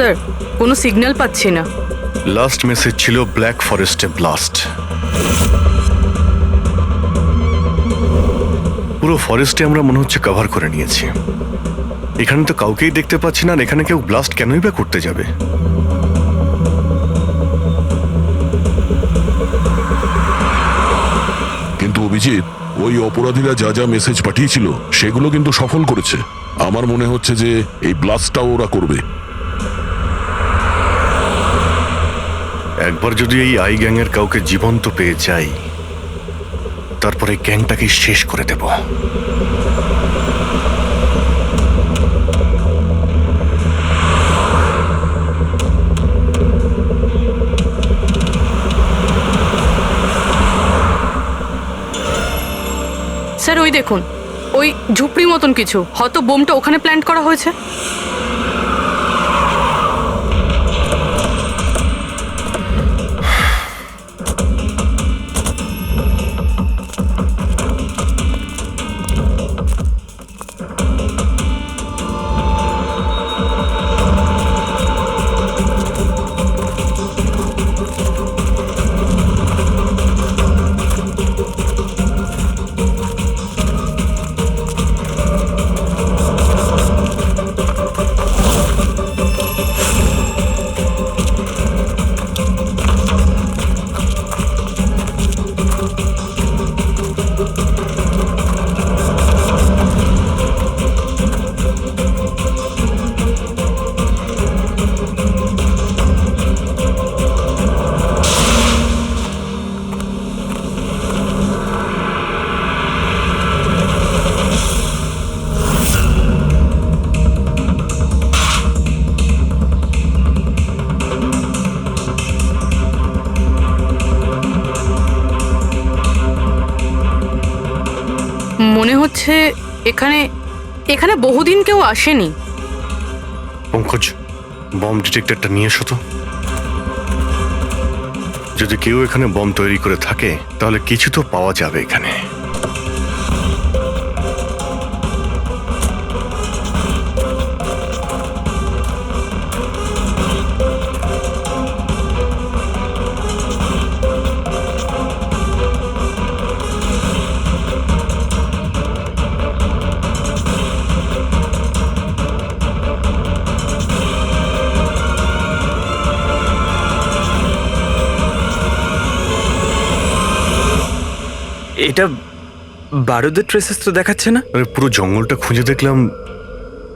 Sir, কোনো signal পাচ্ছি না। লাস্ট মেসেজ ছিল ব্ল্যাক ফরেস্টে ব্লাস্ট। পুরো ফরেস্টে আমরা মনে হচ্ছে কভার করে নিয়েছি। এখানে তো কাউকেই দেখতে পাচ্ছি না, আর এখানে কেউ ব্লাস্ট কেনই বা করতে যাবে? কিন্তু অভিজিৎ, ওই অপরাধীরা যা যা মেসেজ পাঠিয়েছিল সেগুলো কিন্তু সফল করেছে। আমার মনে হচ্ছে যে এই ব্লাস্টটাও ওরা করবে। একবার যদি এই আই গ্যাংয়ের কাউকে জীবন্ত পেয়ে যাই, তারপরে গ্যাংটাকে শেষ করে দেব। স্যার, ওই দেখুন, ওই ঝুপড়ি মতন কিছু, হয়তো বোমটা ওখানে প্ল্যান্ট করা হয়েছে। মনে হচ্ছে এখানে এখানে বহুদিন কেউ আসেনি। পঙ্কজ, বম ডিটেক্টরটা নিয়ে এসো তো। যদি কেউ এখানে বম তৈরি করে থাকে তাহলে কিছু তো পাওয়া যাবে এখানে। এটা বারুদের ট্রেসেস তো দেখাচ্ছে না। আরে পুরো জঙ্গলটা খুঁজে দেখলাম,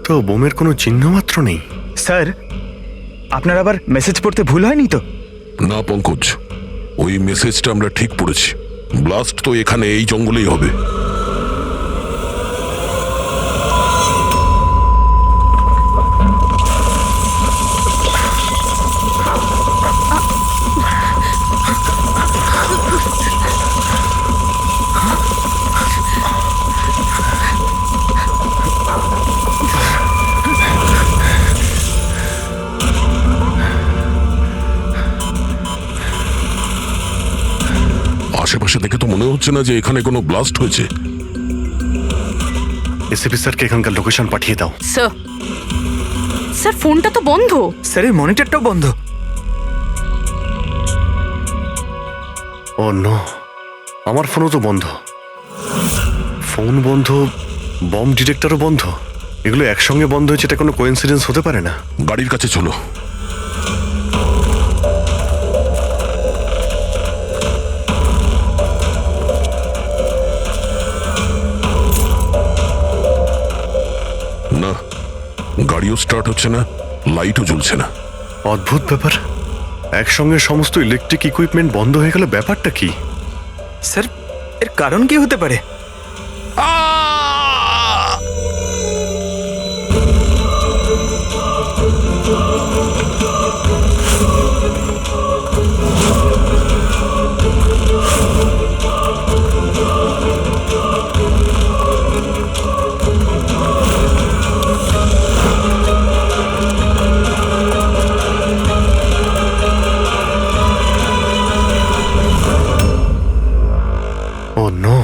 তো বোমের কোনো চিহ্ন মাত্র নেই। স্যার, আপনার আবার মেসেজ পড়তে ভুল হয়নি তো? না পঙ্কজ, ওই মেসেজটা আমরা ঠিক পড়েছি। ব্লাস্ট তো এখানে এই জঙ্গলেই হবে। আশেপাশে দেখে তো মনে হচ্ছে না যে এখানে কোনো ব্লাস্ট হয়েছে। এসিপি স্যারকে এখানকার লোকেশন পাঠিয়ে দাও। স্যার, স্যার ফোনটা তো বন্ধ। স্যারের মনিটরটাও বন্ধ। ও নো, আমার ফোনও তো বন্ধ। ফোন বন্ধ, বম ডিটেক্টরও বন্ধ। এগুলো একসঙ্গে বন্ধ হয়েছে, এটা কোনো কোইন্সিডেন্স হতে পারে না। গাড়ির কাছে চলো। না, গাড়িও স্টার্ট হচ্ছে না, লাইটও জ্বলছে না। অদ্ভুত ব্যাপার, একসঙ্গে সমস্ত ইলেকট্রিক ইকুইপমেন্ট বন্ধ হয়ে গেলে ব্যাপারটা কি? স্যার, এর কারণ কি হতে পারে? ও নো,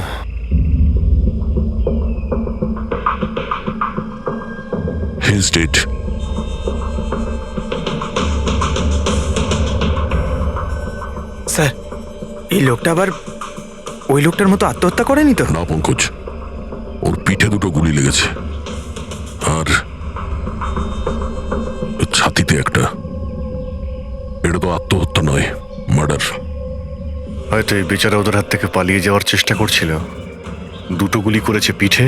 এই লোকটা আবার ওই লোকটার মতো আত্মহত্যা করেনি তো? না পঙ্কজ, ওর পিঠে দুটো গুলি লেগেছে আর ছাতিতে একটা। এটা তো আত্মহত্যা নয়, মার্ডার। হয়তো এই বেচারা ওদের হাত থেকে পালিয়ে যাওয়ার চেষ্টা করছিল। দুটো গুলি করেছে পিঠে,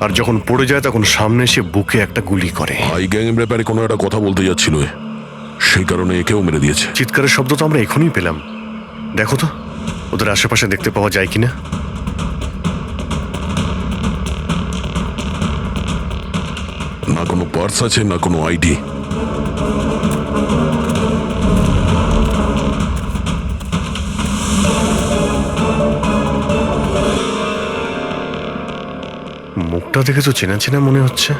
আর যখন পড়ে যায় তখন সামনে এসে বুকে একটা গুলি করে। আই গ্যাং এর ব্যাপারে কোনো একটা কথা বলতে যাচ্ছিল, সেই কারণে একেও মেরে দিয়েছে। চিৎকারের শব্দ তো আমরা এখনই পেলাম। দেখো তো ওদের আশেপাশে দেখতে পাওয়া যায় কিনা। না কোনো পার্স আছে, না কোনো আইডি। মুখটা দেখে তো চেনা চেনা মনে হচ্ছে।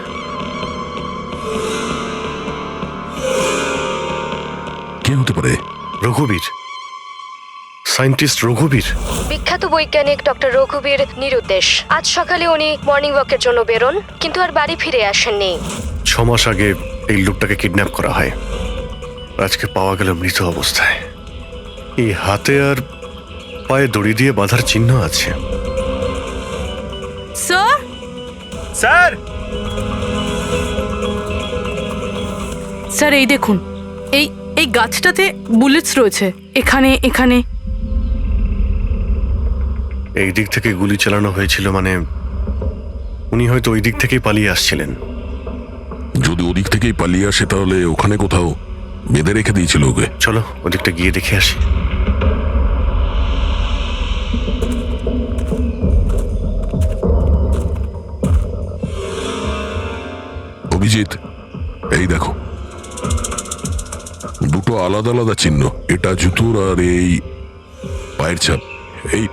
কে হতে পারে? রঘুবীর, সায়েন্টিস্ট রঘুবীর। বিখ্যাত বৈজ্ঞানিক ডক্টর রঘুবীর নিরুদ্দেশ। আজ সকালে উনি মর্নিং ওয়াকের জন্য বেরোন, কিন্তু আর বাড়ি ফিরে আসেননি। 6 মাস আগে এই লোকটাকে কিডন্যাপ করা হয়। আজকে পাওয়া গেল মৃত অবস্থায়। এই হাতে আর পায়ে দড়ি দিয়ে বাঁধার চিহ্ন আছে। Sir, sir! স্যার এই দেখুন, এই এই গাছটাতে বুলেটস রয়েছে, এখানে এখানে। এই দিক থেকে গুলি চালানো হয়েছিল, মানে উনি হয়তো ওই দিক থেকেই পালিয়ে আসছিলেন। যদি ওদিক থেকেই পালিয়ে আসে তাহলে ওখানে কোথাও বেঁধে রেখে দিয়েছিল ওকে। চলো ওদিকটা গিয়ে দেখে আসি। অভিজিৎ, এই দেখো, দুটো আলাদা আলাদা চিহ্ন। এটা জুতোর আর এই পায়ের ছাপ। এই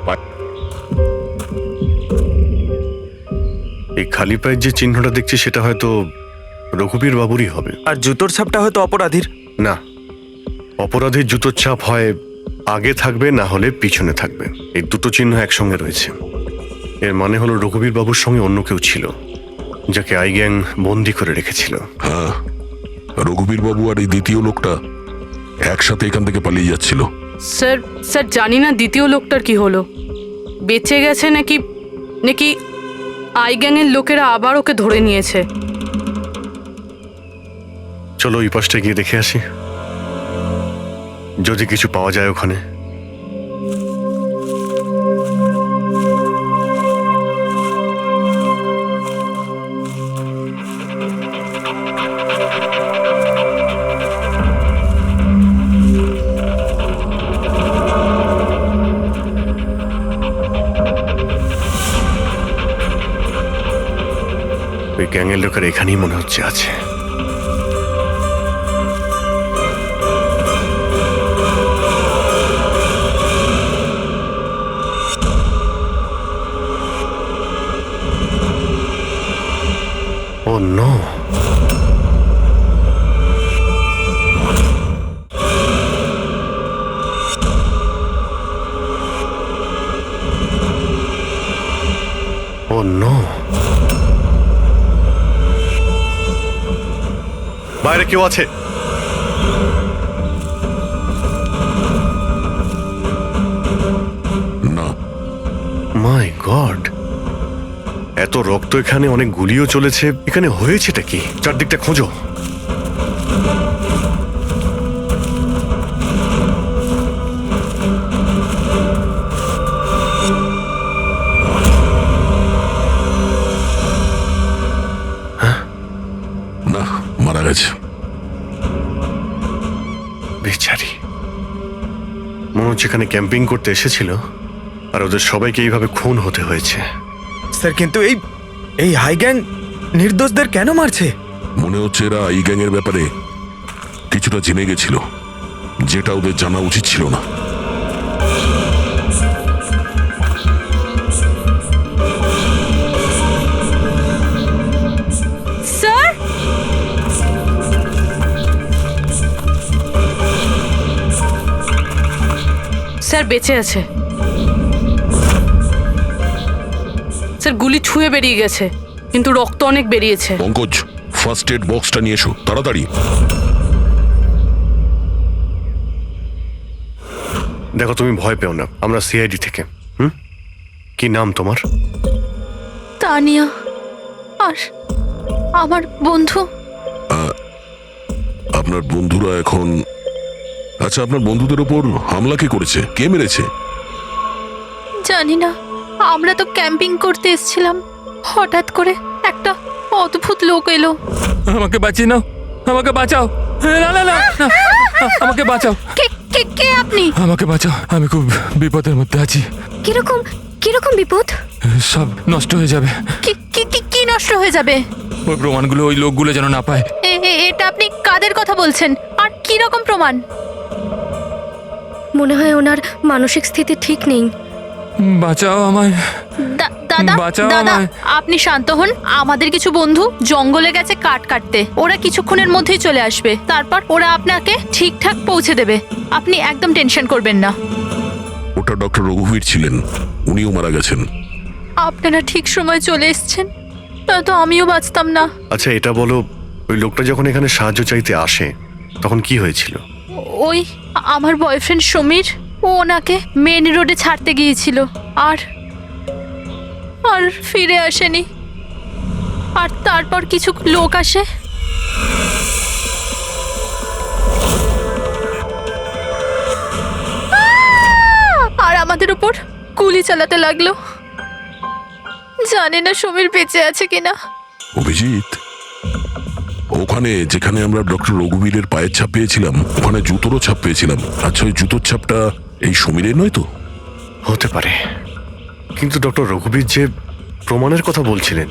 এই খালি পায়ের যে চিহ্নটা দেখছি সেটা হয়তো রঘুবীর বাবুরই হবে। আর জুতোর ছাপটা হয়তো অপরাধীর। না, অপরাধীর জুতোর ছাপ হয় আগে থাকবে, না হলে পিছনে থাকবে। এই দুটো চিহ্ন একসঙ্গে রয়েছে। এর মানে হলো রঘুবীর বাবুর সঙ্গে অন্য কেউ ছিল, যাকে আই গ্যাং বন্দি করে রেখেছিল। হ্যাঁ, রঘুবীর বাবু আর এই দ্বিতীয় লোকটা একসাথে এখান থেকে পালিয়ে যাচ্ছিল। স্যার, স্যার জানি না দ্বিতীয় লোকটার কি হলো, বেঁচে গেছে নাকি নাকি আই গ্যাংয়ের লোকেরা আবার ওকে ধরে নিয়েছে। চলো ওই পাশটা গিয়ে দেখে আসি, যদি কিছু পাওয়া যায় ওখানে। ওই গ্যাংয়ের লোকের এখানেই মনে হচ্ছে আছে। Oh no! Oh no! বাইরে কেউ আছে? না। মাই গড, এত রক্ত এখানে, অনেক গুলিও চলেছে। এখানে হয়েছেটা কি? চারদিকটা খোঁজো। না, মারা গেছে। বেচারি, মনে হচ্ছে এখানে ক্যাম্পিং করতে এসেছিল আর ওদের সবাইকে এইভাবে খুন হতে হয়েছে। স্যার কিন্তু এই হাই গ্যাং নির্দোষদের কেন মারছে? মনে হচ্ছে এরা এই গ্যাংয়ের ব্যাপারে কিছুটা জেনে গেছিল, যেটা ওদের জানা উচিত ছিল না। স্যার, স্যার বেঁচে আছে। স্যার গুলি ছুঁয়ে বেরিয়ে গেছে, কিন্তু রক্ত অনেক বেরিয়েছে। পঙ্কজ, ফার্স্ট এড বক্সটা নিয়ে এসো তাড়াতাড়ি। দেখো তুমি ভয় পেও না, আমরা সিআইডি থেকে। কি নাম তোমার? তানিয়া। আর আমার বন্ধু। আপনার বন্ধুরা এখন, আচ্ছা আপনার বন্ধুদের উপর হামলা কে করেছে, কে মেরেছে? জানি না, আমরা তো ক্যাম্পিং করতে এসেছিলাম, হঠাৎ করে একটা অদ্ভুত লোক এলো। আমাকে বাঁচিয়ে নাও, আমাকে বাঁচাও। না না না না, আমাকে বাঁচাও, কে কে কে আপনি? আমাকে বাঁচাও, আমি খুব বিপদের মধ্যে আছি। কিরকম কিরকম বিপদ? সব নষ্ট হয়ে যাবে। কি কি কি কি নষ্ট হয়ে যাবে? ওই প্রমাণগুলো ওই লোকগুলো যেন না পায়। এটা আপনি কাদের কথা বলছেন, আর কি রকম প্রমাণ? মনে হয় ওনার মানসিক স্থিতি ঠিক নেই। বাঁচাও আমায়, দাদা বাঁচাও দাদা, আমায়। আপনি শান্ত হন। আমাদের কিছু বন্ধু জঙ্গলে গেছে কাঠ কাটতে, ওরা কিছুক্ষণের মধ্যেই চলে আসবে, তারপর ওরা আপনাকে ঠিকঠাক পৌঁছে দেবে। আপনি একদম টেনশন করবেন না। ওটা ডক্টর রঘুবীর ছিলেন, উনিও মারা গেছেন। আপনারা ঠিক সময় চলে এসেছেন, নয়তো আমিও বাঁচতাম না। আচ্ছা এটা বলো, ওই লোকটা যখন এখানে সাহায্য চাইতে আসে তখন কি হয়েছিল? ওই আমার বয়ফ্রেন্ড সমীর, ও ওনাকে মেন রোডে ছাড়তে গিয়েছিল, আর আর ফিরে আসেনি। আর তারপর কিছু লোক আসে, আর আমাদের উপর গুলি চালাতে লাগলো। জানি না সমীর বেঁচে আছে কিনা। অভিজিৎ, ওখানে যেখানে আমরা ডক্টর রঘুবীরের পায়ের ছাপ পেয়েছিলাম, ওখানে জুতোরও ছাপ পেয়েছিলাম। আচ্ছা ওই জুতোর ছাপটা এই সমীরের নয় তো? হতে পারে, কিন্তু ডক্টর রঘুবীর যে প্রমাণের কথা বলছিলেন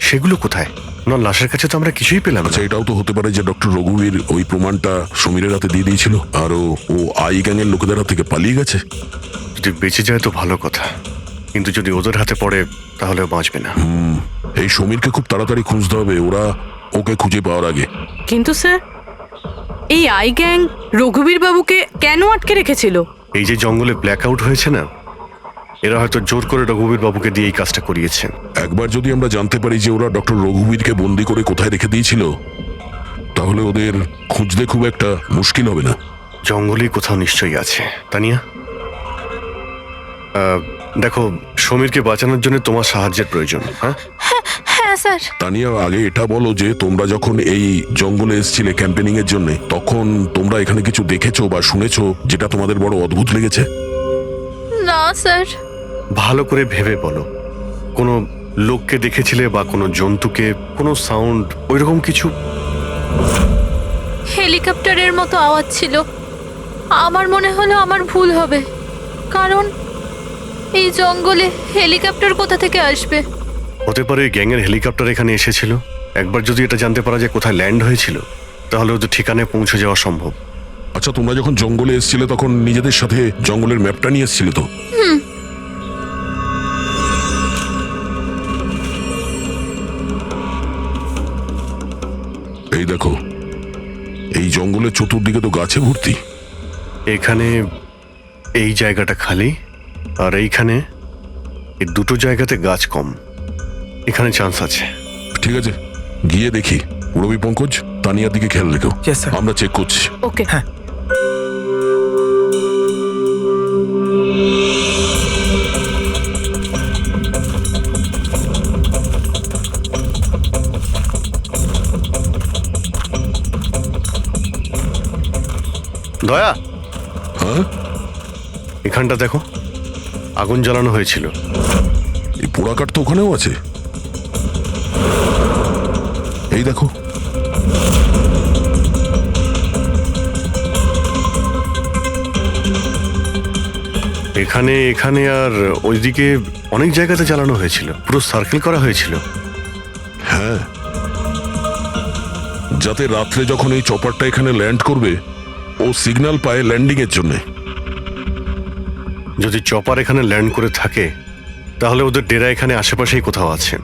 সেগুলো কোথায়? ওনার লাশের কাছে তো আমরা কিছুই পেলাম না। আচ্ছা এটাও তো হতে পারে যে ডক্টর রঘুবীর ওই প্রমাণটা সমীরের হাতে দিয়ে দিয়েছিল, আর ও আই গ্যাংয়ের লোকেদের হাত থেকে পালিয়ে গেছে। যদি বেঁচে যায় তো ভালো কথা, কিন্তু যদি ওদের হাতে পড়ে তাহলে বাঁচবে না। এই সমীরকে খুব তাড়াতাড়ি খুঁজতে হবে, ওরা ওকে খুঁজে পাওয়ার আগে। কিন্তু স্যার, এই আই গ্যাং রঘুবীর বাবুকে কেন আটকে রেখেছিল? এই যে জঙ্গলে ব্ল্যাক আউট হয়েছে না, এরা হয়তো জোর করে রঘুবীর বাবুকে দিয়ে এই কাজটা করিয়েছে। একবার যদি আমরা জানতে পারি যে ওরা ডক্টর রঘুবীরকে বন্দি করে কোথায় রেখে দিয়েছিল, তাহলে ওদের খুঁজতে খুব একটা মুশকিল হবে না। জঙ্গলেই কোথাও নিশ্চয়ই আছে। তানিয়া, দেখো সমীরকে বাঁচানোর জন্য তোমার সাহায্যের প্রয়োজন। হ্যাঁ হ্যাঁ স্যার। তানিয়া, আগে এটা বলো যে তোমরা যখন এই জঙ্গলে এসেছিলে ক্যাম্পেনিং এর জন্য, তখন তোমরা এখানে কিছু দেখেছো বা শুনেছো যেটা তোমাদের বড় অদ্ভুত লেগেছে? না স্যার। ভালো করে ভেবে বলো, কোনো লোককে দেখেছিলে বা কোনো জন্তুকে, কোনো সাউন্ড ওইরকম কিছু? হেলিকপ্টারের মতো আওয়াজ ছিল। আমার মনে হলো আমার ভুল হবে, কারণ এই জঙ্গলে হেলিকপ্টার কোথা থেকে আসবে? হতে পারে গ্যাংয়ের হেলিকপ্টার এখানে এসেছিল। একবার যদি এটা জানতে পারা যায় কোথায় ল্যান্ড হয়েছিল, তাহলে ওদের ঠিকানায় পৌঁছে যাওয়া সম্ভব। আচ্ছা তোমরা যখন জঙ্গলে এসেছিলে তখন নিজেদের সাথে জঙ্গলের ম্যাপটা নিয়ে এসেছিলে তো? এই দেখো, এই জঙ্গলের চতুর্দিকে তো গাছে ভর্তি। এখানে এই জায়গাটা খালি, আর এইখানে এই দুটো জায়গাতে গাছ কম। এখানে চান্স আছে। ঠিক আছে, গিয়ে দেখি। রবি পঙ্কজ, তানিয়ার দিকে খেয়াল রেখো। Yes, sir. আমরা চেক করছি। ওকে। দয়া, হ্যাঁ, এখানটা দেখো, আগুন জ্বালানো হয়েছিল। এই পোড়াকাঠ তো ওখানেও আছে। এই দেখো, এখানে এখানে আর ওইদিকে অনেক জায়গাতে জ্বালানো হয়েছিল, পুরো সার্কেল করা হয়েছিল। হ্যাঁ, যাতে রাত্রে যখন এই চপারটা এখানে ল্যান্ড করবে, ও সিগন্যাল পায় ল্যান্ডিং এর জন্য। যদি চপার এখানে ল্যান্ড করে থাকে, তাহলে ওদের ডেরা এখানে আশেপাশেই কোথাও আছে।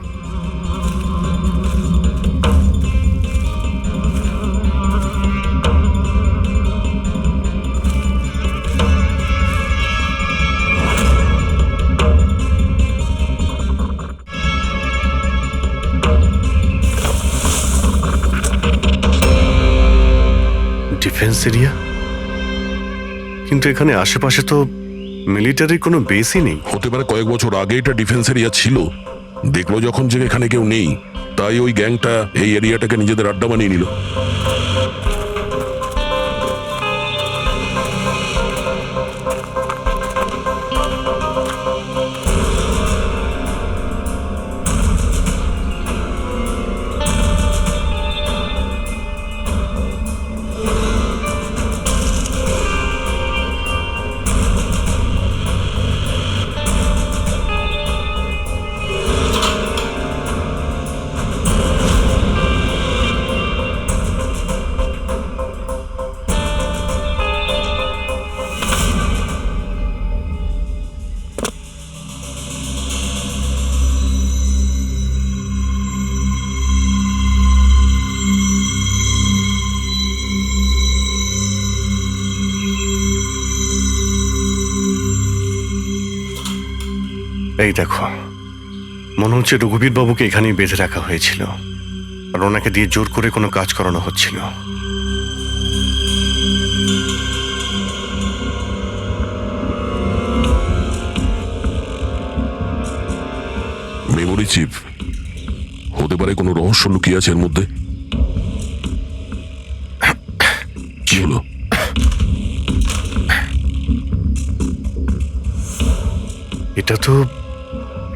ডিফেন্স এরিয়া, কিন্তু এখানে আশেপাশে তো মিলিটারির কোনো বেসই নেই। হতে পারে কয়েক বছর আগে এটা ডিফেন্স এরিয়া ছিল, দেখলো যখন যে এখানে কেউ নেই, তাই ওই গ্যাংটা এই এরিয়াটাকে নিজেদের আড্ডা বানিয়ে নিল। এই দেখো, মনে হচ্ছে রঘুবীর বাবুকে এখানেই বেঁধে রাখা হয়েছিল, আর ওনাকে দিয়ে জোর করে কোনো কাজ করানো হচ্ছিল। মেমোরি চিপ হতে পারে, কোনো রহস্য লুকিয়ে আছে এর মধ্যে। কি হলো? এটা তো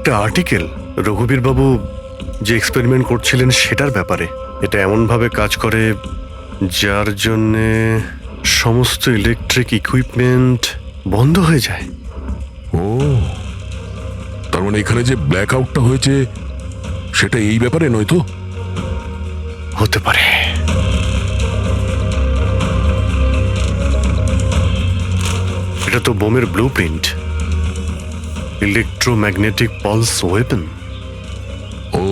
একটা আর্টিকেল, রঘুবীর বাবু যে এক্সপেরিমেন্ট করছিলেন সেটার ব্যাপারে। এটা এমনভাবে কাজ করে যার জন্যে সমস্ত ইলেকট্রিক ইকুইপমেন্ট বন্ধ হয়ে যায়। ও, তার মানে এখানে যে ব্ল্যাক আউটটা হয়েছে সেটা এই ব্যাপারে নয় তো? হতে পারে। এটা তো বোমের blueprint, electromagnetic pulse weapon. ও,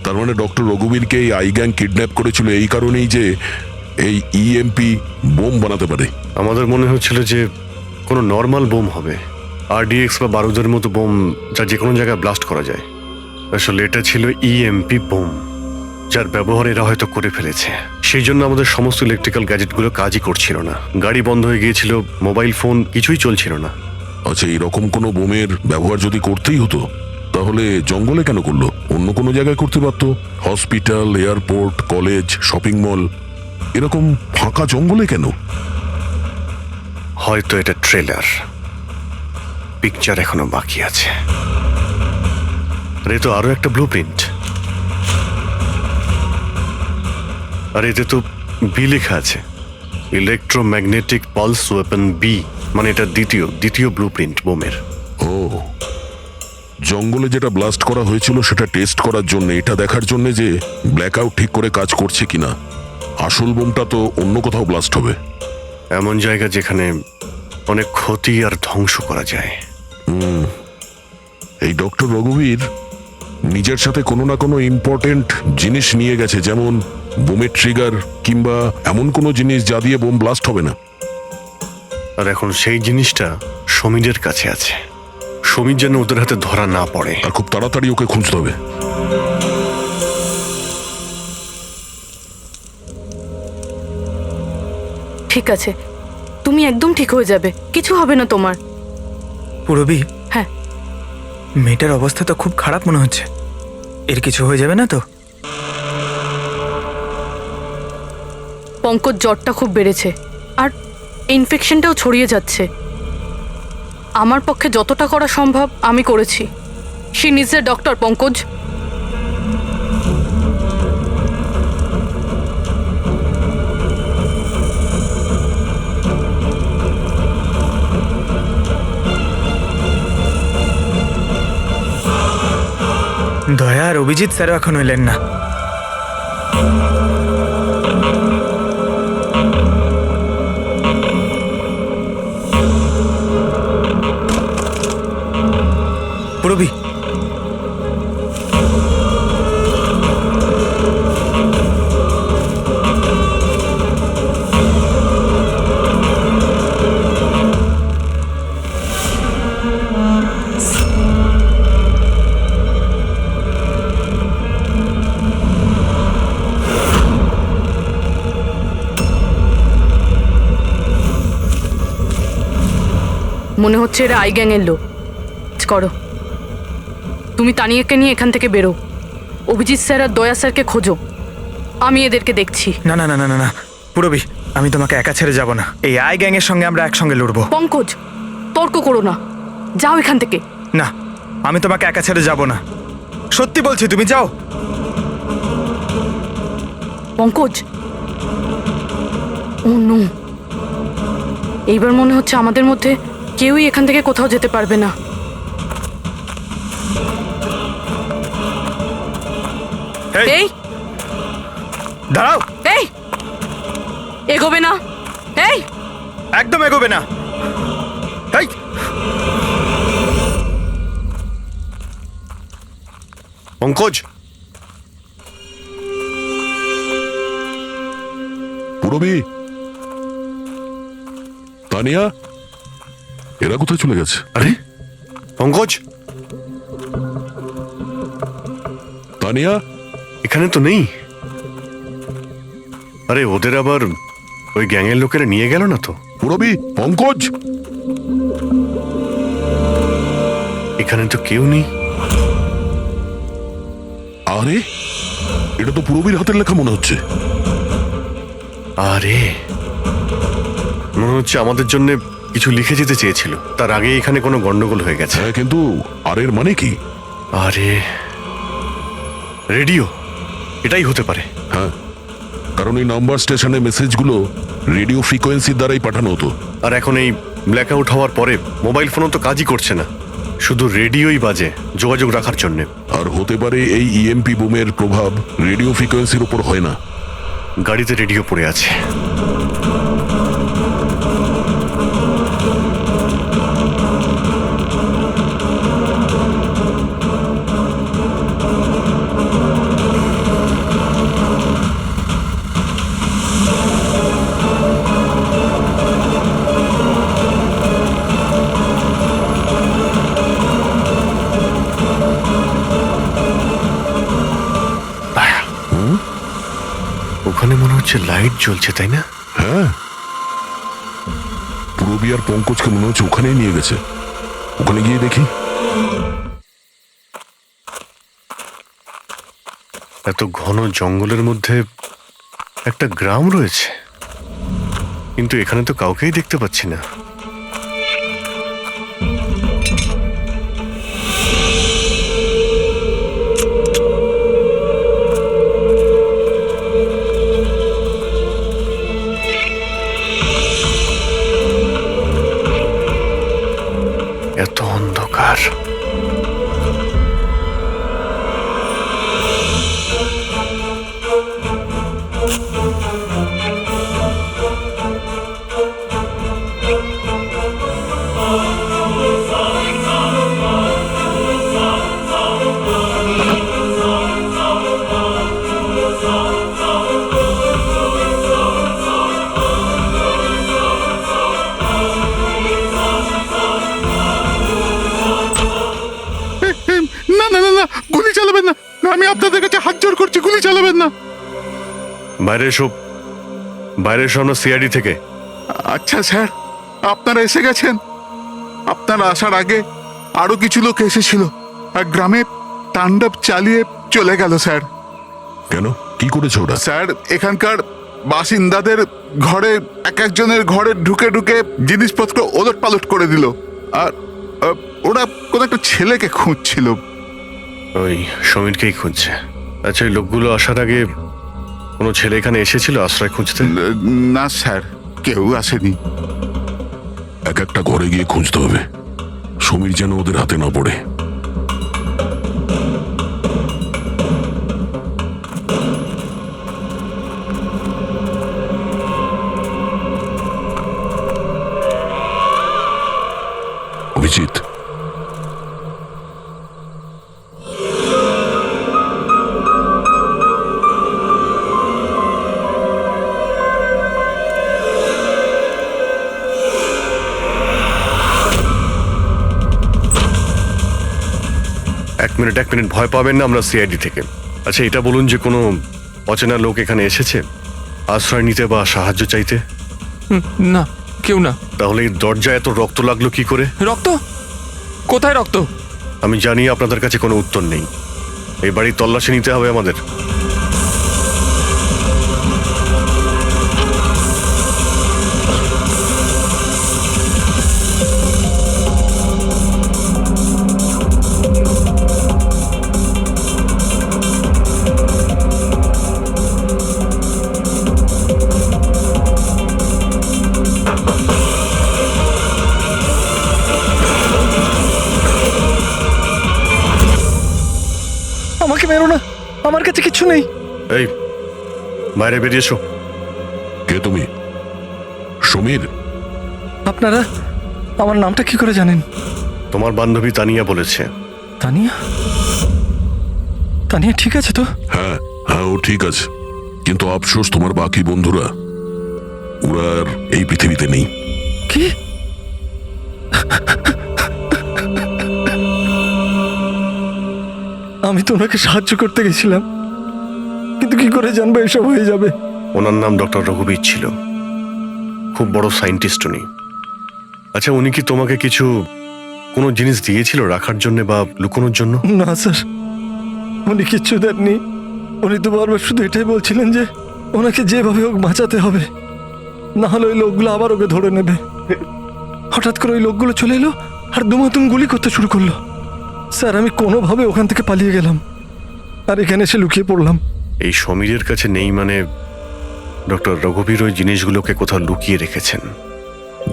তার মানে ডক্টর রঘুবীরকে এই আই গ্যাং কিডন্যাপ করেছিল এই কারণেই যে এই ইএমপি বোম বানাতে পারে। আমাদের মনে হচ্ছিল যে কোনো নর্মাল বোম হবে, আরডিএক্স বা বারুদের মতো বোম যা যে কোনো জায়গায় ব্লাস্ট করা যায়। আসলে এটা ছিল ইএমপি বোম, যার ব্যবহার এরা হয়তো করে ফেলেছে। সেই জন্য আমাদের সমস্ত ইলেকট্রিক্যাল গ্যাজেটগুলো কাজই করছিল না, গাড়ি বন্ধ হয়ে গিয়েছিল, মোবাইল ফোন কিছুই চলছিল না। আচ্ছা, এইরকম কোনো বোমের ব্যবহার যদি করতেই হতো তাহলে জঙ্গলে কেন করলো? অন্য কোনো জায়গায় করতে পারতো, hospital, airport, college, shopping mall, এরকম ফাঁকা জঙ্গলে কেন? হয়তো এটা ট্রেলার, পিকচার এখনো বাকি আছে। আর এ তো আরো একটা ব্লু প্রিন্ট, আর এতে তো বি লেখা আছে, ইলেকট্রোম্যাগনেটিক পালস ওয়েপন বি, মানে এটা দ্বিতীয় ব্লু প্রিন্ট বোমের। ও, জঙ্গলে যেটা ব্লাস্ট করা হয়েছিল সেটা টেস্ট করার জন্য, এটা দেখার জন্য যে ব্ল্যাক আউট ঠিক করে কাজ করছে কিনা। আসল বোমটা তো অন্য কোথাও ব্লাস্ট হবে। এমন জায়গা যেখানে অনেক ক্ষতি আর ধ্বংস করা যায়। এই ডক্টর রঘুবীর নিজের সাথে কোনো না কোনো ইম্পর্টেন্ট জিনিস নিয়ে গেছে, যেমন বোমের ট্রিগার কিংবা এমন কোনো জিনিস যা দিয়ে বোম ব্লাস্ট হবে না। আর এখন সেই জিনিসটা সমীরের কাছে আছে। সমীর যেন ওদের হাতে ধরা না পড়ে। আর খুব তাড়াতাড়ি ওকে খুঁজতে হবে। ঠিক আছে, তুমি একদম ঠিক হয়ে যাবে, কিছু হবে না তোমার। পুরবি, হ্যাঁ, মেয়েটার অবস্থা তো খুব খারাপ মনে হচ্ছে। এর কিছু হয়ে যাবে না তো? পঙ্কজ জ্বরটা খুব বেড়েছে আর ইনফেকশনটাও ছড়িয়ে যাচ্ছে। আমার পক্ষে যতটা করা সম্ভব আমি করেছি। She needs a doctor, Pankaj. দয়া আর অভিজিৎ স্যারও এখন এলেন না। পুরবি, মনে হচ্ছে এরা আই গ্যাংয়ের লোক। করো, তুমি তানিয়াকে নিয়ে এখান থেকে বেরো। অভিজিৎ স্যার আর দয়া স্যারকে খোঁজো, আমি এদেরকে দেখছি। না না না না না না পুরবি, আমি তোমাকে একা ছেড়ে যাব না। এই আই গ্যাং এর সঙ্গে আমরা একসঙ্গে লড়বো। পঙ্কজ, তর্ক করো না, যাও এখান থেকে। না, আমি তোমাকে একা ছেড়ে যাব না, সত্যি বলছি, তুমি যাও। পঙ্কজ, ও নো, এইবার মনে হচ্ছে আমাদের মধ্যে কেউই এখান থেকে কোথাও যেতে পারবে না। এই দাঁড়াও, এই এগোবে না, এই একদম এগোবে না। এই পঙ্কজ, পুরবি, তানিয়া, এরা কোথায় চলে গেছে? আরে পঙ্কজ, তানিয়া, এখানে তো নেই। আরে ওদের আবার ওই গ্যাংয়ের লোকেরা নিয়ে গেল না তো? পুরবি, পঙ্কজ, এখানে তো কেউ নেই। আরে এটা তো পুরবির হাতের লেখা মনে হচ্ছে। আরে মনে হচ্ছে আমাদের জন্য কিছু লিখে যেতে চেয়েছিল, তার আগে এখানে কোনো গন্ডগোল হয়ে গেছে। হ্যাঁ, কিন্তু আর এর মানে কি? আরে রেডিও, এটাই হতে পারে। হ্যাঁ, কারণ এই নাম্বার স্টেশনে মেসেজগুলো রেডিও ফ্রিকোয়েন্সির দ্বারাই পাঠানো হতো। আর এখন এই ব্ল্যাক আউট হওয়ার পরে মোবাইল ফোনও তো কাজই করছে না, শুধু রেডিওই বাজে যোগাযোগ রাখার জন্য। আর হতে পারে এই ইএমপি বুমের প্রভাব রেডিও ফ্রিকোয়েন্সির উপর হয় না। গাড়িতে রেডিও পড়ে আছে। ওখানে মনে হচ্ছে লাইট জ্বলছে, তাই না? হ্যাঁ, পুরবি আর পঙ্কজকে মনে হচ্ছে ওখানেই নিয়ে গেছে। ওখানে গিয়ে দেখি। এত ঘন জঙ্গলের মধ্যে একটা গ্রাম রয়েছে, কিন্তু এখানে তো কাউকেই দেখতে পাচ্ছি না। এত অন্ধকার। না না না না, গুলি চালাবেন না, আমি আপনাদের কাছে হাত জোড় করছি, গুলি চালাবেন না। বাইরে এসো, বাইরে এসো, আমরা সিআইডি থেকে। আচ্ছা স্যার, আপনারা এসে গেছেন। আপনারা আসার আগে আরো কিছু লোক এসেছিল আর গ্রামে তাণ্ডব চালিয়ে চলে গেল স্যার। কেন, কি করেছে ওরা? স্যার, এখানকার বাসিন্দাদের ঘরে এক একজনের ঘরে ঢুকে ঢুকে জিনিসপত্র ওলট পালট করে দিল। আর ওরা কোনো একটা ছেলেকে খুঁজছিল। ওই সমীরকেই খুঁজছে। আচ্ছা, এই লোকগুলো আসার আগে কোনো ছেলে এখানে এসেছিল আশ্রয় খুঁজতে? না স্যার, কেউ আসেনি। এক একটা ঘরে গিয়ে খুঁজতে হবে, সমীর যেন ওদের হাতে না পড়ে। অভিজিৎ, এক মিনিট, ভয় পাবেন না, আমরা সিআইডি থেকে। আচ্ছা, এটা বলুন যে কোনো অচেনা লোক এখানে এসেছে আশ্রয় নিতে বা সাহায্য চাইতে? না, কেউ না। তাহলে এই দরজায় এত রক্ত লাগলো কি করে? রক্ত? কোথায় রক্ত? আমি জানি আপনাদের কাছে কোনো উত্তর নেই। এই বাড়ির তল্লাশি নিতে হবে আমাদের। আমাকে মেরো না, আমার কাছে কিছু নেই। এই বাইরে বেরিয়ে এসো। কে তুমি? সমীর? আপনারা আমার নামটা কি করে জানেন? তোমার বান্ধবী তানিয়া বলেছে। তানিয়া? তানিয়া ঠিক আছে তো? হ্যাঁ হ্যাঁ, ও ঠিক আছে, কিন্তু আফসোস তোমার বাকি বন্ধুরা ওরা আর এই পৃথিবীতে নেই। কি? আমি তো ওনাকে সাহায্য করতে গেছিলাম, কিন্তু কি করে জানবো এসব হয়ে যাবে? ওনার নাম ডক্টর রঘুবীর ছিল, খুব বড় সায়েন্টিস্ট উনি। আচ্ছা, উনি কি তোমাকে কোনো জিনিস দিয়েছিল রাখার জন্য বা লুকোনোর জন্য? না স্যার, উনি কিচ্ছু দেননি। উনি তো বারবার শুধু এটাই বলছিলেন যে ওনাকে যেভাবে হোক বাঁচাতে হবে, না হলে ওই লোকগুলো আবার ওকে ধরে নেবে। হঠাৎ করে ওই লোকগুলো চলে এলো আর দুমাতুম গুলি করতে শুরু করলো। স্যার, আমি কোনোভাবে ওখান থেকে পালিয়ে গেলাম আর এখানে এসে লুকিয়ে পড়লাম। এই সমীরের কাছে নেই মানে ডক্টর রঘুবীর ওই জিনিসগুলোকে কোথাও লুকিয়ে রেখেছেন।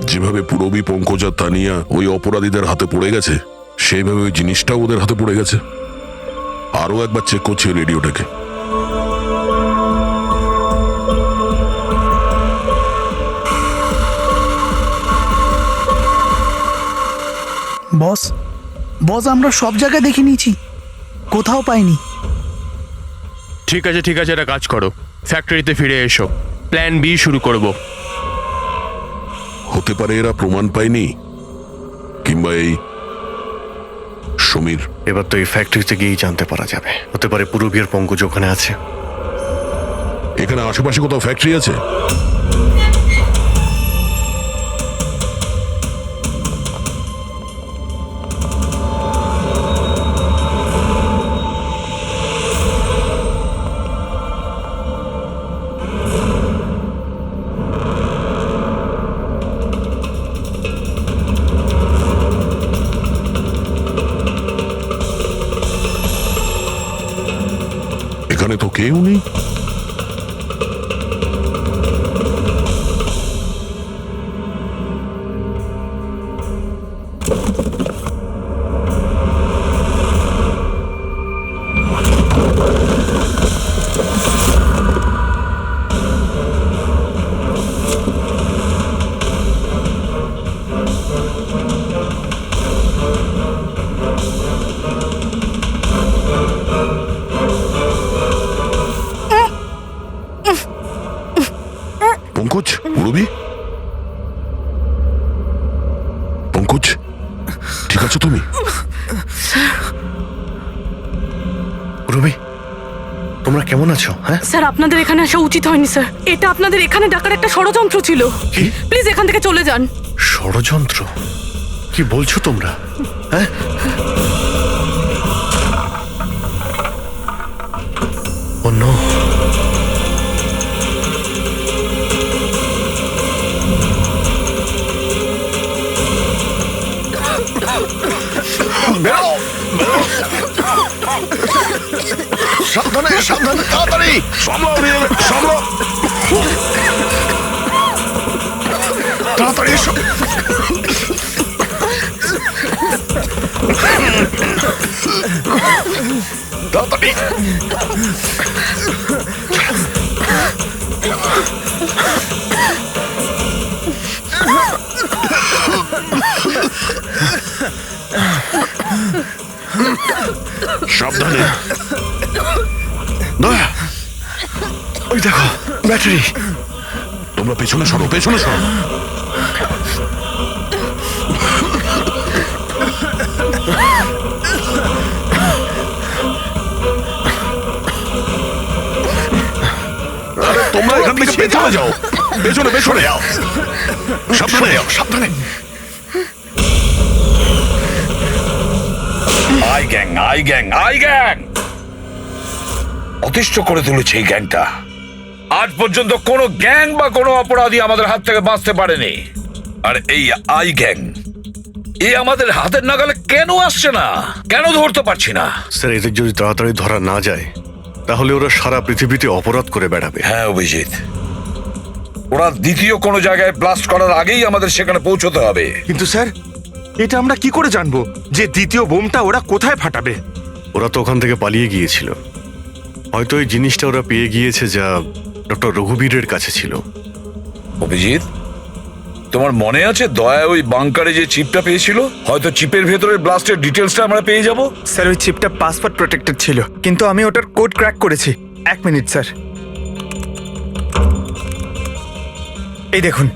যেভাবে পুরবী, পঙ্কজ আর তানিয়া ওই অপরাধীদের হাতে পড়ে গেছে, সেইভাবে ওই জিনিসটাও ওদের হাতে পড়ে গেছে। আরও একবার চেক করছি রেডিওটাকে। বস বস আমরা সব জায়গায় দেখে নিয়েছি, কোথাও পাইনি। ঠিক আছে ঠিক আছে, একটা কাজ করো, ফ্যাক্টরিতে ফিরে এসো, প্ল্যান বি শুরু করব। হতে পারে এরা প্রমাণ পায়নি, কিংবা এই সমীর। এবার তো এই ফ্যাক্টরিতে গিয়েই জানতে পারা যাবে। হতে পারে পুরবী আর পঙ্কজ ওখানে আছে। এখানে আশেপাশে কোথাও ফ্যাক্টরি আছে? এখানে তো কেউ নেই। পঙ্কজ, পুরবী, পঙ্কজ, ঠিক আছো তুমি? পুরবী, তোমরা কেমন আছো? হ্যাঁ স্যার, আপনাদের এখানে আসা উচিত হয়নি স্যার। এটা আপনাদের এখানে ডাকার একটা ষড়যন্ত্র ছিল। কি? প্লিজ এখান থেকে চলে যান। ষড়যন্ত্র? কি বলছো তোমরা? হ্যাঁ, ও নো। সাবধানে সাবধানে, তাড়াতাড়ি তাড়াতাড়ি এসো। তাড়াতাড়ি। সাবধানে। দয়া, ওই দেখো ব্যাটারি। তোমরা পেছনে সরো, পেছনে সরো। তোমরা এখান থেকে পেছনে যাও। পেছনে পেছনে যাও, সাবধানে যাও, সাবধানে। I gang, I gang, I gang অতিষ্ঠ করে তুলেছে এই গ্যাংটা। আজ পর্যন্ত কোনো গ্যাং বা কোনো অপরাধী আমাদের হাত থেকে বাঁচতে পারেনি। আর এই আই গ্যাং আমাদের হাতের নাগালে কেন আসছে না? কেন ধরতে পারছি না? স্যার, এদের যদি তাড়াতাড়ি ধরা না যায় তাহলে ওরা সারা পৃথিবীতে অপরাধ করে বেড়াবে। হ্যাঁ অভিজিৎ, ওরা দ্বিতীয় কোনো জায়গায় ব্লাস্ট করার আগেই আমাদের সেখানে পৌঁছতে হবে। কিন্তু স্যার, এটা আমরা কি করে জানবো যে দ্বিতীয় বোমটা ওরা কোথায় ফাটাবে? ওরা তো ওখান থেকে পালিয়ে গিয়েছিল। হয়তো এই জিনিসটা ওরা পেয়ে গিয়েছে যা ডক্টর রঘুবীরের কাছে ছিল। অভিজিৎ, তোমার মনে আছে দয়া ওই বাংকারে যে চিপটা পেয়েছিল? হয়তো চিপের ভেতরে ব্লাস্টের ডিটেলসটা আমরা পেয়ে যাব। স্যার, ওই চিপটা পাসওয়ার্ড প্রোটেক্টেড ছিল, কিন্তু আমি ওটার কোড ক্র্যাক করেছি। 1 মিনিট স্যার, এই দেখুন।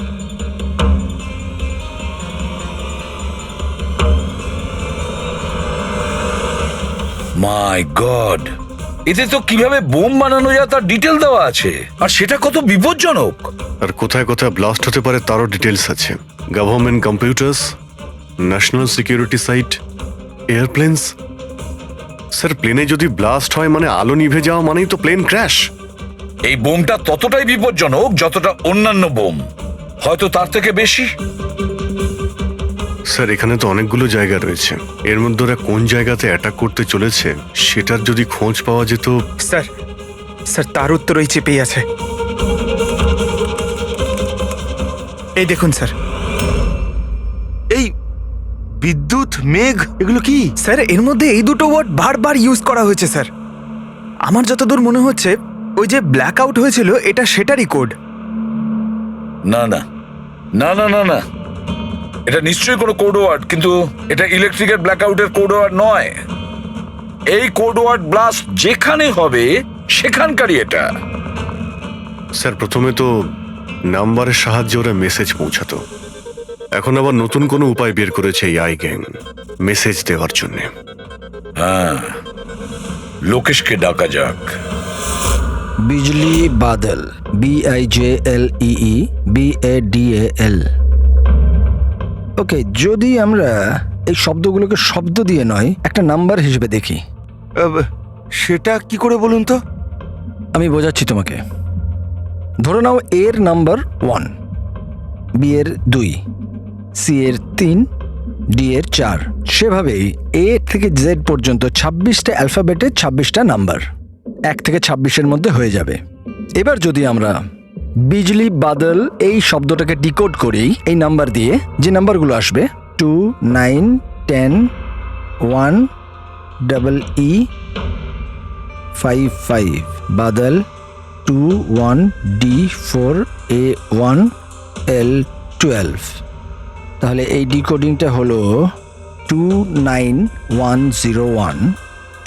মাই গড, এতে তো কিভাবে বোম বানানো যায় তার ডিটেল দেওয়া আছে, আর সেটা কত বিপজ্জনক। আর কোথায় কোথায় ব্লাস্ট হতে পারে তারও ডিটেলস আছে। Government computers, national security site, airplanes. Sir, প্লেনে যদি ব্লাস্ট হয় মানে আলো নিভে যাওয়া মানেই তো প্লেন ক্র্যাশ। এই বোমটা ততটাই বিপজ্জনক যতটা অন্যান্য বোম, হয়তো তার থেকে বেশি। স্যার, এখানে তো অনেকগুলো জায়গা রয়েছে। এর মধ্যে ওরা কোন জায়গাতে অ্যাটাক করতে চলেছে সেটার যদি খোঁজ পাওয়া যেত। স্যার, স্যার তার উত্তর ওই চিপেই আছে। এই দেখুন স্যার, এই বিদ্যুৎ, মেঘ, এগুলো কি? স্যার, এর মধ্যে এই দুটো ওয়ার্ড বারবার ইউজ করা হয়েছে স্যার। আমার যতদূর মনে হচ্ছে ওই যে ব্ল্যাক আউট হয়েছিল এটা সেটারই কোড। না না না না না না, এটা নিশ্চয়ই কোনো কোড ওয়ার্ড, কিন্তু এটা ইলেকট্রিকের ব্ল্যাকআউটের কোড ওয়ার্ড নয়। এই কোড ওয়ার্ড ব্লাস্ট যেখানে হবে সেখানকারই এটা। স্যার, প্রথমে তো নাম্বারের সাহায্যে ওরা মেসেজ পৌঁছাতো। এখন আবার নতুন কোনো উপায় বের করেছে এই আই গ্যাং মেসেজ দেওয়ার জন্য। হ্যাঁ, লোকেশকে ডাকা যাক। বিজলি বাদল, BIJLEE BADAL। ওকে, যদি আমরা এই শব্দগুলোকে শব্দ দিয়ে নয় একটা নাম্বার হিসেবে দেখি। সেটা কি করে বলুন তো? আমি বোঝাচ্ছি তোমাকে। ধরে নাও এর নাম্বার 1, বি এর 2, সি এর 3, ডি এর 4। সেভাবেই এ থেকে জেড পর্যন্ত 26টা অ্যালফাবেটের 26টা নাম্বার 1 থেকে 26-এর মধ্যে হয়ে যাবে। এবার যদি আমরা বিজলি বাদল এই শব্দটাকে ডিকোড করি এই নাম্বার দিয়ে, যে নাম্বারগুলো আসবে 2, 9, 10, 1, EE 5, 5, Badal 2, 1, D 4, A 1, L 12। তাহলে এই ডিকোডিংটা হলো 29101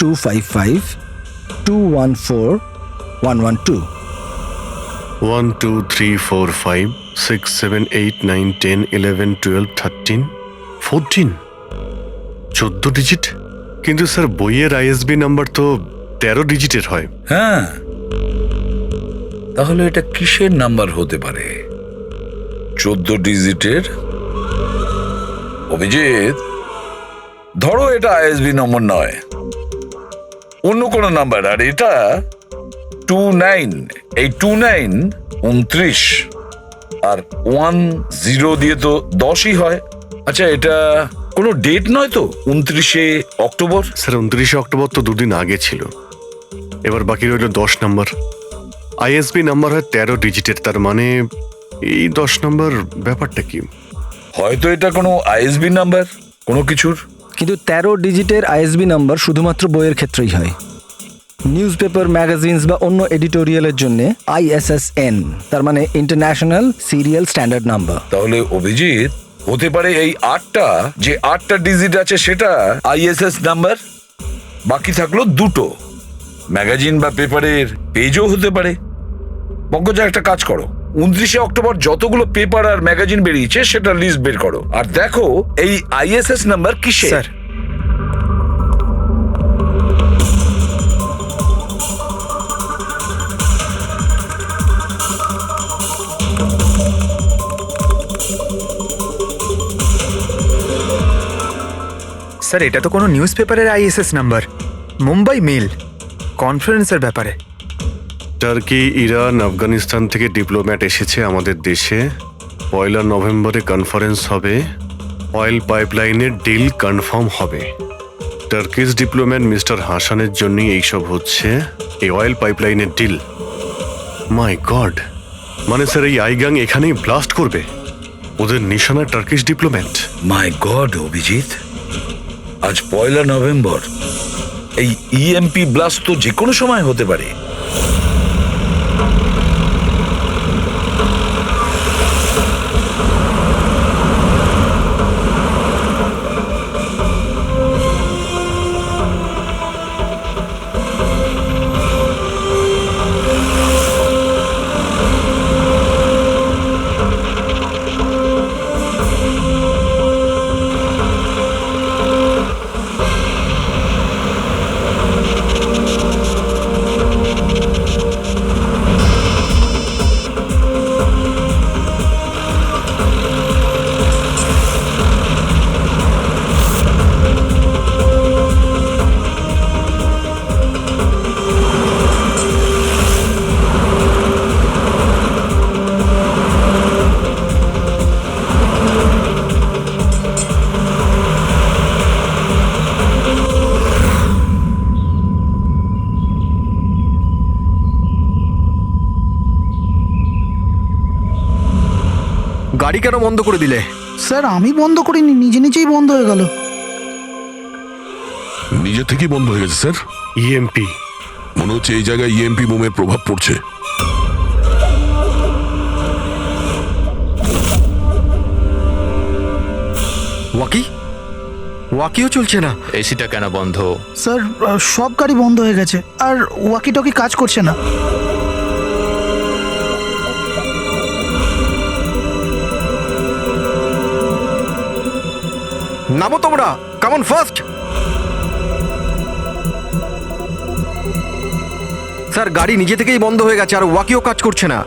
255 214 112। 1 2 3 4 5 6 7 8 9 10 11 12 13 14 14 ডিজিট। কিন্তু স্যার, বইয়ের ISB নাম্বার তো 13 ডিজিটের হয়। হ্যাঁ, তাহলে এটা কিসের নাম্বার হতে পারে? 14 ডিজিটের? অভিজিৎ, ধরো এটা ISB নম্বর নয়, অন্য কোনো নাম্বার। আর এটা 29, এই 29 29, আর 10 দিয়ে তো 10ই হয়। আচ্ছা, এটা কোনো ডেট নয় তো? 29শে অক্টোবর? স্যার, 29শে অক্টোবর তো দুদিন আগে ছিল। এবার বাকি রইল 10 নাম্বার। ISB নাম্বার হয় 13 ডিজিটের, তার মানে এই 10 নাম্বার ব্যাপারটা কি? হয়তো এটা কোনো ISB নাম্বার কোনো কিছুর। কিন্তু 13 ডিজিটের ISB নাম্বার শুধুমাত্র বইয়ের ক্ষেত্রেই হয়। নিউজ পেপার, ম্যাগাজিনস বা অন্য এডিটোরিয়ালের জন্য ISSN, তার মানে ইন্টারন্যাশনাল সিরিয়াল স্ট্যান্ডার্ড নাম্বার। তাহলে অভিজিৎ, হতে পারে এই 8টা ডিজিট আছে সেটা ISS নাম্বার, বাকি থাকলো 2টো। ম্যাগাজিন বা পেপারের পেজও হতে পারে। পঙ্কজা, একটা কাজ করো, 29শে অক্টোবর যতগুলো পেপার আর ম্যাগাজিন বেরিয়েছে সেটা লিস্ট বের করো, আর দেখো এই ISS নাম্বার কিসের। স্যার, স্যার এটা তো কোনো নিউজ পেপারের আইএসএস নাম্বার, মুম্বাই মেল, কনফারেন্সের ব্যাপারে। টার্কি, ইরান, আফগানিস্তান থেকে ডিপ্লোম্যাট এসেছে আমাদের দেশে। 1 নভেম্বরে কনফারেন্স হবে, অয়েল পাইপলাইনের ডিল কনফার্ম হবে। টার্কিশ ডিপ্লোম্যাট মিস্টার হাসানের জন্যই এইসব হচ্ছে, এই অয়েল পাইপলাইনের ডিল। মাই গড, মানে স্যার এই আইগাং এখানেই ব্লাস্ট করবে? ওদের নিশানা টার্কিশ ডিপ্লোম্যাট। মাই গড অভিজিৎ, আজ 1 নভেম্বর। এই ইএমপি ব্লাস্ট তো যে কোনো সময় হতে পারে। গাড়ি কেন বন্ধ করে দিলে? স্যার আমি বন্ধ করিনি, নিজে নিজেই বন্ধ হয়ে গেল। নিজে থেকেই বন্ধ হয়ে গেছে স্যার। ইএমপি মনে হচ্ছে এই জায়গায় ইএমপি বোমের প্রভাব পড়ছে। ওয়াকিও চলছে না। এসিটা কেন বন্ধ? স্যার সব গাড়ি বন্ধ হয়ে গেছে, আর ওয়াকি টকি কাজ করছে না। নামো তোমরা, কামন ফার্স্ট। স্যার গাড়ি নিজে থেকেই বন্ধ হয়ে গেছে আর ওয়াকিও কাজ করছে না।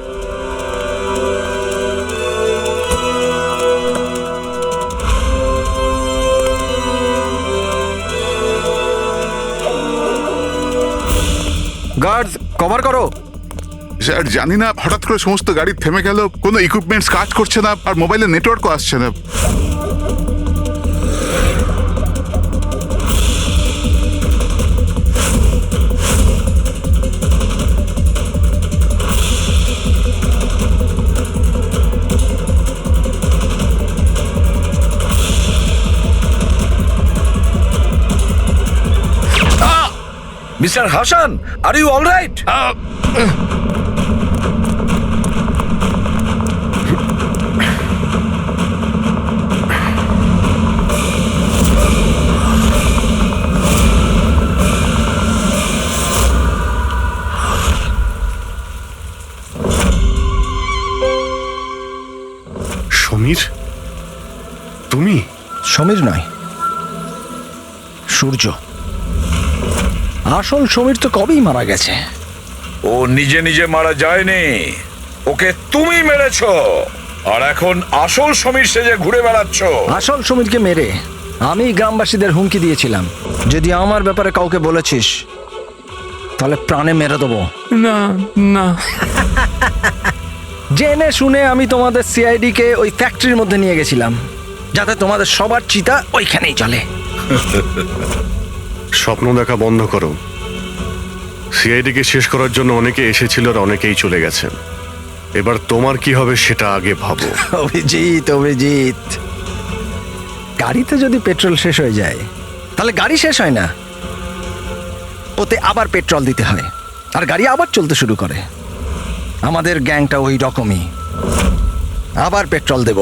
গার্ডস কভার করো। স্যার জানি না, হঠাৎ করে সমস্ত গাড়ি থেমে গেল, কোনো ইকুইপমেন্টস কাজ করছে না, আর মোবাইলে নেটওয়ার্কও আসছে না। Mister Hasan, are you all right? Samir, তুমি? সমীর নয়, সূর্য। আসল সমীর তো কবেই মারা গেছে। ও নিজে নিজে মারা যায়নি, ওকে তুমি মেরেছো, আর এখন আসল সমীর সেজে ঘুরে বেড়াচ্ছ। আসল সমীরকে মেরে আমি গ্রামবাসীদের হুমকি দিয়েছিলাম, যদি আমার ব্যাপারে কাউকে বলেছিস তাহলে প্রাণে মেরে দেবো। না না, জেনে শুনে আমি তোমাদের সিআইডি কে ওই ফ্যাক্টরির মধ্যে নিয়ে গেছিলাম, যাতে তোমাদের সবার চিতা ওইখানেই চলে। স্বপ্ন দেখা বন্ধ করো। সিআইডিকে শেষ করার জন্য অনেকে এসেছিল আর অনেকেই চলে গেছে। এবার তোমার কি হবে সেটা আগে ভাবো। অভিজিৎ, অভিজিৎ, গাড়িতে যদি পেট্রোল শেষ হয়ে যায় তাহলে গাড়ি শেষ হয় না, ওতে আবার পেট্রোল দিতে হয় আর গাড়ি আবার চলতে শুরু করে। আমাদের গ্যাংটা ওই রকমই, আবার পেট্রোল দেব,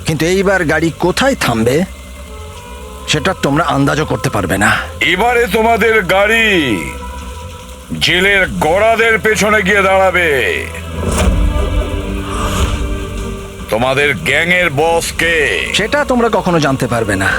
কিন্তু এইবার গাড়ি কোথায় থামবে সেটা তোমরা আন্দাজও করতে পারবে না। এবারে তোমাদের গাড়ি জেলের গড়াদের পেছনে গিয়ে দাঁড়াবে। তোমাদের গ্যাংয়ের বস কে সেটা তোমরা কখনো জানতে পারবে না।